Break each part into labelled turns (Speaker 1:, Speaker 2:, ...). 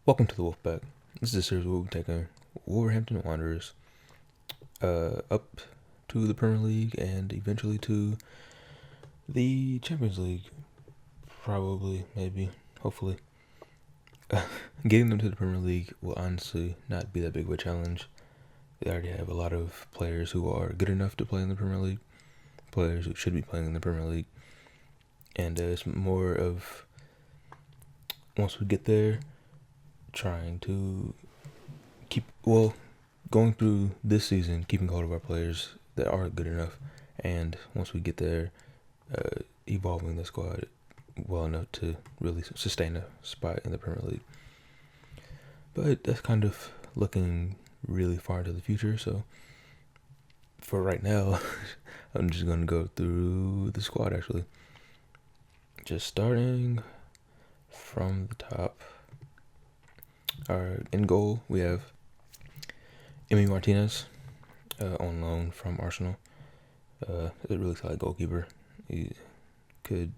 Speaker 1: Welcome to the Wolfpack. This is a series where we'll be taking Wolverhampton Wanderers up to the Premier League and eventually to the Champions League. Probably, maybe, hopefully. Getting them to the Premier League will honestly not be that big of a challenge. They already have a lot of players who are good enough to play in the Premier League, players who should be playing in the Premier League. And it's more of, once we get there, trying to going through this season, keeping hold of our players that are good enough, and once we get there, evolving the squad well enough to really sustain a spot in the Premier League. But that's kind of looking really far into the future, so for right now, I'm just going to go through the squad actually. Just starting from the top. In goal, we have Emi Martinez, on loan from Arsenal. A really solid goalkeeper. You could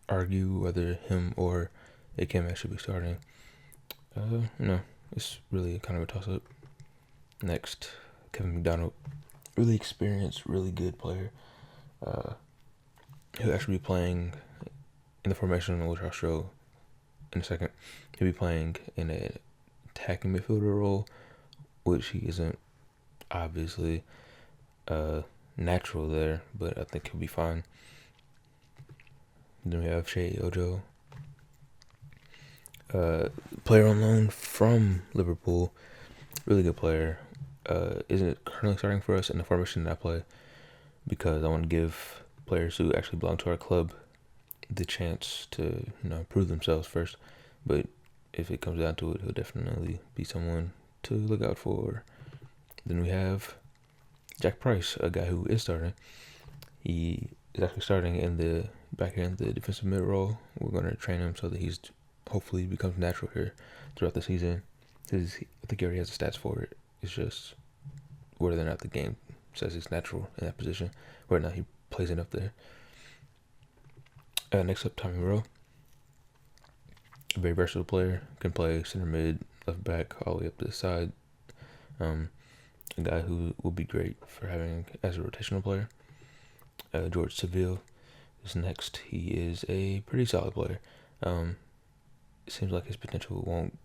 Speaker 1: argue whether him or Akeme should be starting. It's really kind of a toss-up. Next, Kevin McDonald, really experienced, really good player. He'll actually be playing in the formation which I'll show in a second. He'll be playing in an attacking midfielder role, which he isn't obviously natural there, but I think he'll be fine. Then we have Shea Ojo, player on loan from Liverpool, really good player. Isn't currently starting for us in the formation that I play because I want to give players who actually belong to our club the chance to prove themselves first. But if it comes down to it, he'll definitely be someone to look out for. Then we have Jack Price, a guy who is starting. He is actually starting in the back end, the defensive mid role. We're going to train him so that he's hopefully becomes natural here throughout the season. I think he already has the stats for it. It's just whether or not the game says he's natural in that position, whether or not he plays enough there. Next up, Tommy Rowe. A very versatile player, can play center mid, left back, all the way up to the side. A guy who will be great for having as a rotational player. George Seville is next. He is a pretty solid player. It seems like his potential won't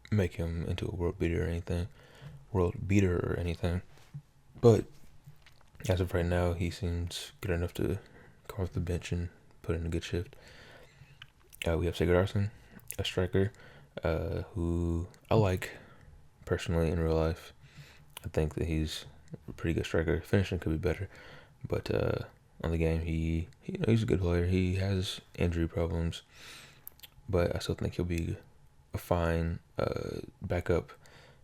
Speaker 1: make him into a world beater or anything. But as of right now, he seems good enough to come off the bench and put in a good shift. We have Sigurdarsson, a striker, who I like personally in real life. I think that he's a pretty good striker. Finishing could be better, but on the game, he's a good player. He has injury problems, but I still think he'll be a fine backup,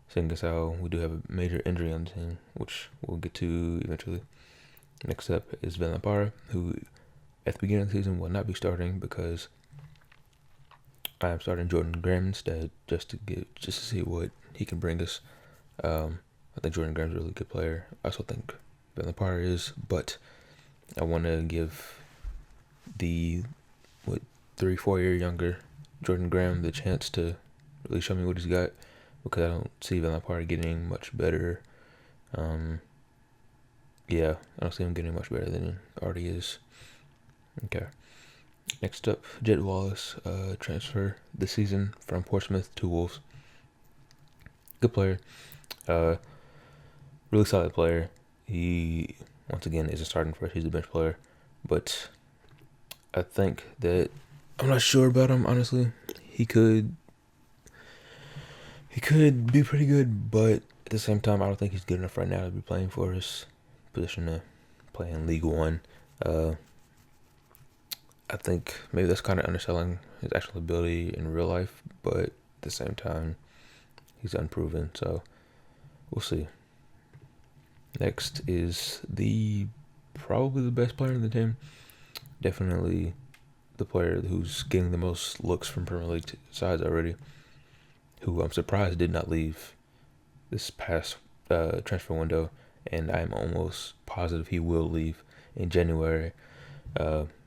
Speaker 1: seeing as how we do have a major injury on the team, which we'll get to eventually. Next up is Van Lampara, who at the beginning of the season will not be starting because I am starting Jordan Graham instead, just to see what he can bring us. I think Jordan Graham's a really good player. I also think Van Lampara is, but I want to give the 3-4 year younger Jordan Graham the chance to really show me what he's got, because I don't see Van Lampara getting much better. I don't see him getting much better than he already is. Okay. Next up, Jed Wallace, transfer this season from Portsmouth to Wolves. Good player. Really solid player. He, once again, isn't starting for us. He's a bench player. But I think that, I'm not sure about him, honestly. He could be pretty good, but at the same time, I don't think he's good enough right now to be playing for his position to play in League One. I think maybe that's kind of underselling his actual ability in real life, but at the same time, he's unproven, so we'll see. Next is probably the best player in the team. Definitely the player who's getting the most looks from Premier League sides already, who I'm surprised did not leave this past transfer window, and I'm almost positive he will leave in January.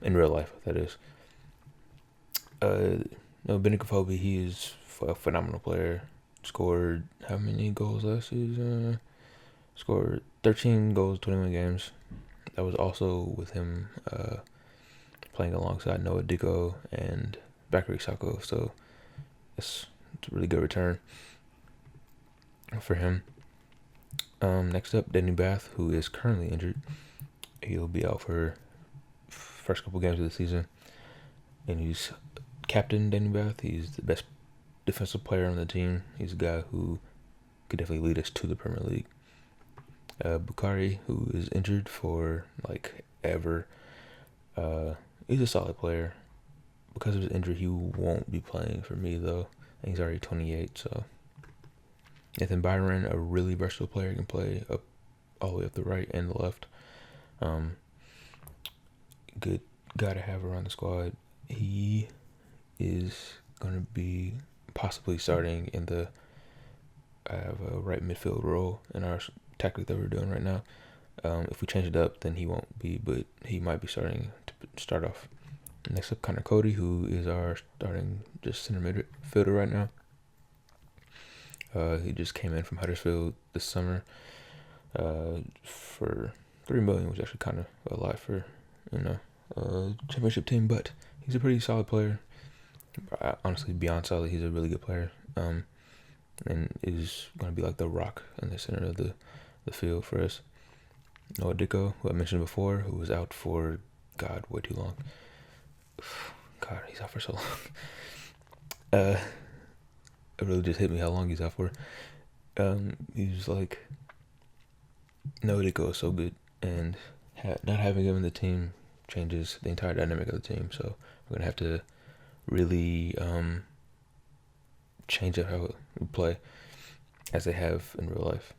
Speaker 1: In real life, that is. No, Benicophobe, he is a phenomenal player. Scored how many goals last season? Scored 13 goals, 21 games. That was also with him playing alongside Noah Dicko and Bakary Sako. So it's a really good return for him. Next up, Denny Bath, who is currently injured. He'll be out for first couple games of the season. And he's captain Denny Bath. He's the best defensive player on the team. He's a guy who could definitely lead us to the Premier League. Bukhari, who is injured for like ever. He's a solid player. Because of his injury, he won't be playing for me though. And he's already 28, so. Nathan Byron, a really versatile player, can play up all the way up the right and the left. Good guy to have around the squad. He is going to be possibly starting in the right midfield role in our tactic that we're doing right now. If we change it up, then he won't be, but he might be starting to start off. Next up, Connor Cody, who is our starting just center midfielder right now. He just came in from Huddersfield this summer for $3 million, which is actually kind of a lot for a championship team. But he's a pretty solid player. Honestly, beyond solid, he's a really good player. And is going to be like the rock in the center of the field for us. Noah Dicko, who I mentioned before, who was out for way too long. God, he's out for so long. It really just hit me how long he's out for. He's like, Noah Dicko is so good, and not having him in the team changes the entire dynamic of the team. So we're gonna have to really change up how we play, as they have in real life.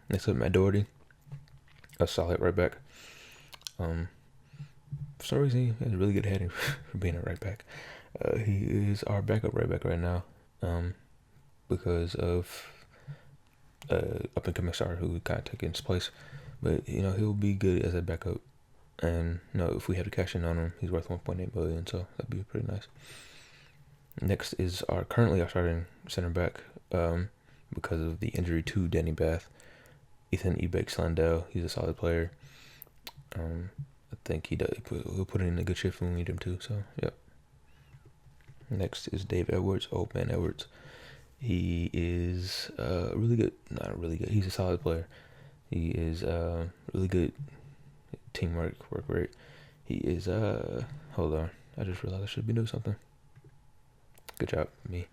Speaker 1: Next up, Matt Doherty, a solid right back. For some reason, he has really good heading for being a right back. He is our backup right back right now, because of up and coming star who kind of taken his place. But he'll be good as a backup, and if we have to cash in on him, he's worth 1.8 million, so that'd be pretty nice. Next is currently our starting center back, because of the injury to Denny Bath, Ethan Ebek-Slandell. He's a solid player. I think he'll put in a good shift when we need him to. So yeah. Next is Dave Edwards, Old Man Edwards. He is really good. Not really good. He's a solid player. He is really good teamwork, work rate. He is hold on. I just realized I should be doing something. Good job, me.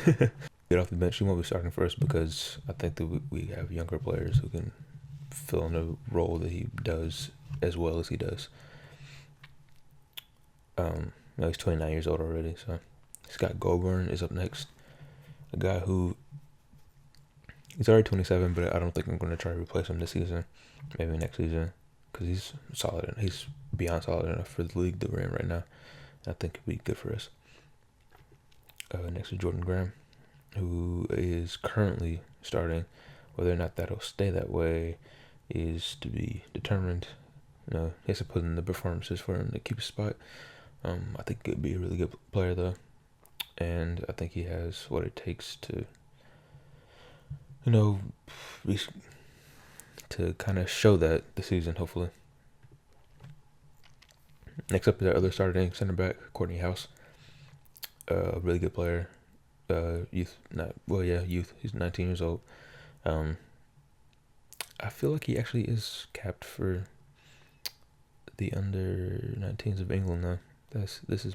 Speaker 1: Get off the bench. He won't be starting first because I think that we have younger players who can fill in the role that he does as well as he does. He's 29 years old already, so Scott Goulburn is up next. A guy who he's already 27, but I don't think I'm going to try to replace him this season. Maybe next season, because he's solid and he's beyond solid enough for the league that we're in right now. I think it'd be good for us. Next is Jordan Graham, who is currently starting. Whether or not that'll stay that way is to be determined. He has to put in the performances for him to keep his spot. I think he'd be a really good player though, and I think he has what it takes to, to kind of show that this season, hopefully. Next up is our other starting center back, Courtney House. A really good player. Youth. He's 19 years old. I feel like he actually is capped for the under 19s of England though.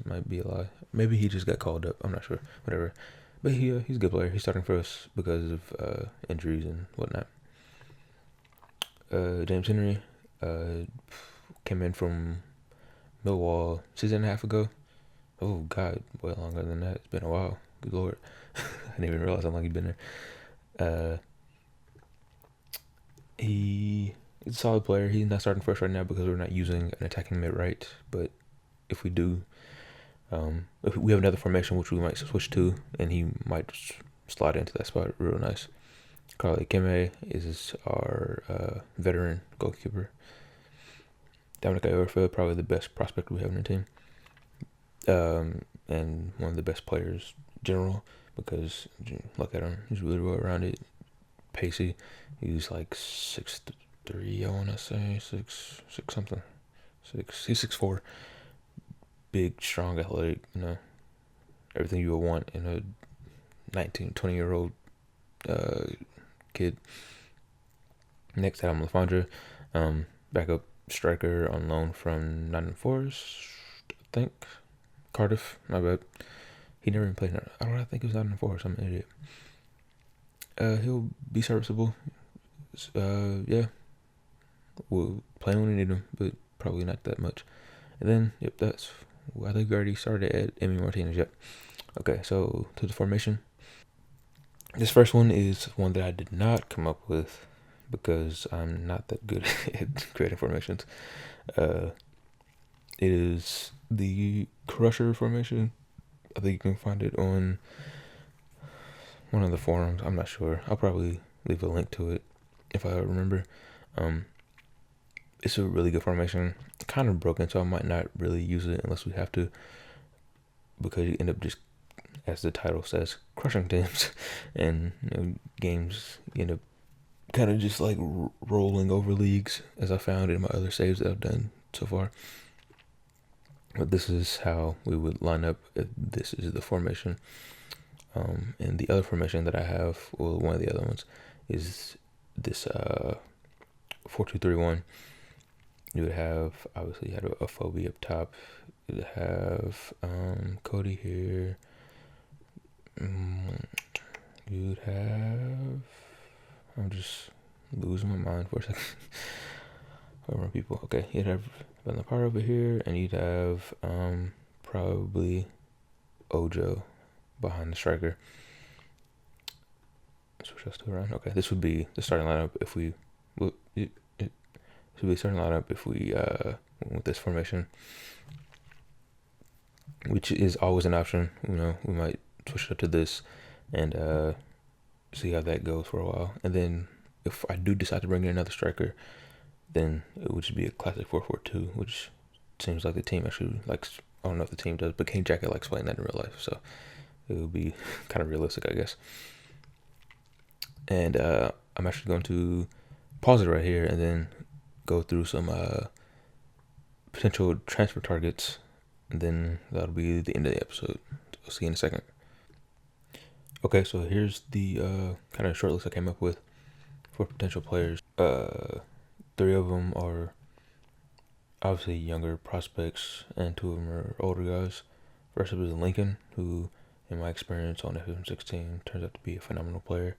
Speaker 1: Might be a lie. Maybe he just got called up. I'm not sure. Whatever. But he's a good player. He's starting for us because of injuries and whatnot. James Henry came in from Millwall season and a half ago. Oh God, way longer than that. It's been a while. Good Lord. I didn't even realize how long he'd been there. He's a solid player. He's not starting first right now because we're not using an attacking mid right. But if we do, if we have another formation which we might switch to, and he might slide into that spot real nice. Carly Keme is our veteran goalkeeper. Dominic Iorfa, probably the best prospect we have in the team. and one of the best players in general, because look at him, he's really well rounded, pacey. He's like 6'3", I want to say, six something, he's 6'4", big, strong, athletic, everything you would want in a 19, 20-year-old kid. Next, Adam Lafondra, backup striker on loan from Nottingham Forest, I think. Cardiff, my bad. He never even played. I think he was Nottingham Forest. I'm an idiot. He'll be serviceable. Yeah, we'll play when we need him, but probably not that much. And then, I think we already started at Emi Martinez. Yep. Okay, so to the formation. This first one is one that I did not come up with because I'm not that good at creating formations. It is the Crusher formation. I think you can find it on one of the forums. I'm not sure. I'll probably leave a link to it if I remember. It's a really good formation. Kind of broken, so I might not really use it unless we have to, because you end up just, as the title says, crushing teams, and games end up kind of just like rolling over leagues, as I found in my other saves that I've done so far. But this is how we would line up if this is the formation. And the other formation that I have, well, one of the other ones, is this 4-2-3-1. You would have, obviously, you had a Phobie up top. You would have Cody here. You would have, I'm just losing my mind for a second. More people. Okay, you'd have Van Lepar over here, and you'd have probably Ojo behind the striker. Switch us to around. Okay, this would be the starting lineup if we. This would be the starting lineup if we went with this formation, which is always an option. We might switch it up to this and see how that goes for a while. And then if I do decide to bring in another striker, then it would just be a classic 4-4-2, which seems like the team actually likes. I don't know if the team does, but King Jacket likes playing that in real life, so it would be kind of realistic, I guess. And I'm actually going to pause it right here and then go through some potential transfer targets, and then that'll be the end of the episode. I'll see you in a second. Okay, so here's the kind of short list I came up with for potential players. 3 of them are obviously younger prospects, and 2 of them are older guys. First up is Lincoln, who, in my experience on FM16, turns out to be a phenomenal player,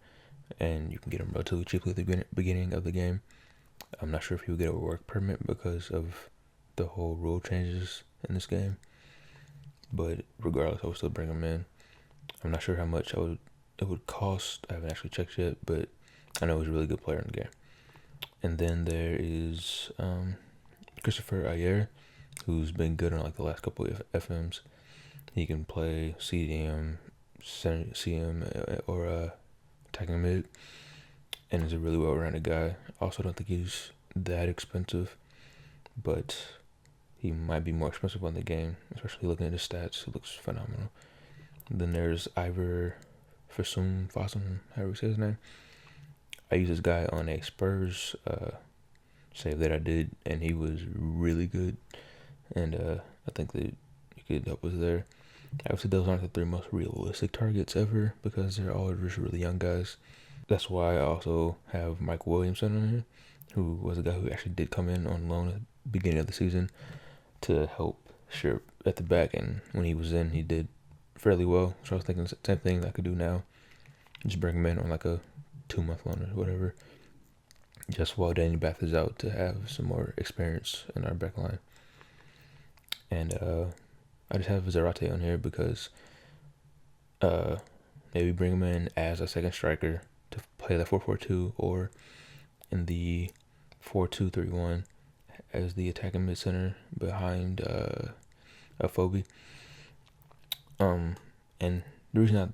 Speaker 1: and you can get him relatively cheaply at the beginning of the game. I'm not sure if he would get a work permit because of the whole rule changes in this game, but regardless, I would still bring him in. I'm not sure how much it would cost. I haven't actually checked yet, but I know he's a really good player in the game. And then there is Christopher Ayer, who's been good on like the last couple of FMs. He can play CDM, CM, or attacking mid, and is a really well-rounded guy. Also, don't think he's that expensive, but he might be more expensive on the game, especially looking at his stats. He looks phenomenal. And then there's Ivor Fossum, however you say his name. I used this guy on a Spurs save that I did, and he was really good. And I think that you could help us there. Obviously, those aren't the 3 most realistic targets ever because they're all just really young guys. That's why I also have Mike Williamson on here, who was a guy who actually did come in on loan at the beginning of the season to help Sharp at the back. And when he was in, he did fairly well. So I was thinking the same thing I could do now. Just bring him in on like a 2-month loan or whatever, just while Danny Bath is out, to have some more experience in our back line. And I just have Zarate on here because maybe bring him in as a second striker to play the 4-4-2, or in the 4-2-3-1 as the attacking mid center behind a Phobie. And the reason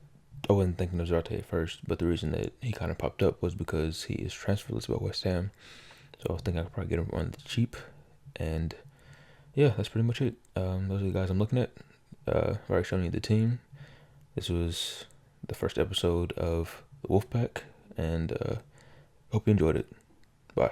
Speaker 1: I wasn't thinking of Zarate at first, but the reason that he kind of popped up was because he is transferless by West Ham. So I was thinking I could probably get him on the cheap. And yeah, that's pretty much it. Those are the guys I'm looking at. already shown you the team. This was the first episode of the Wolfpack, and hope you enjoyed it. Bye.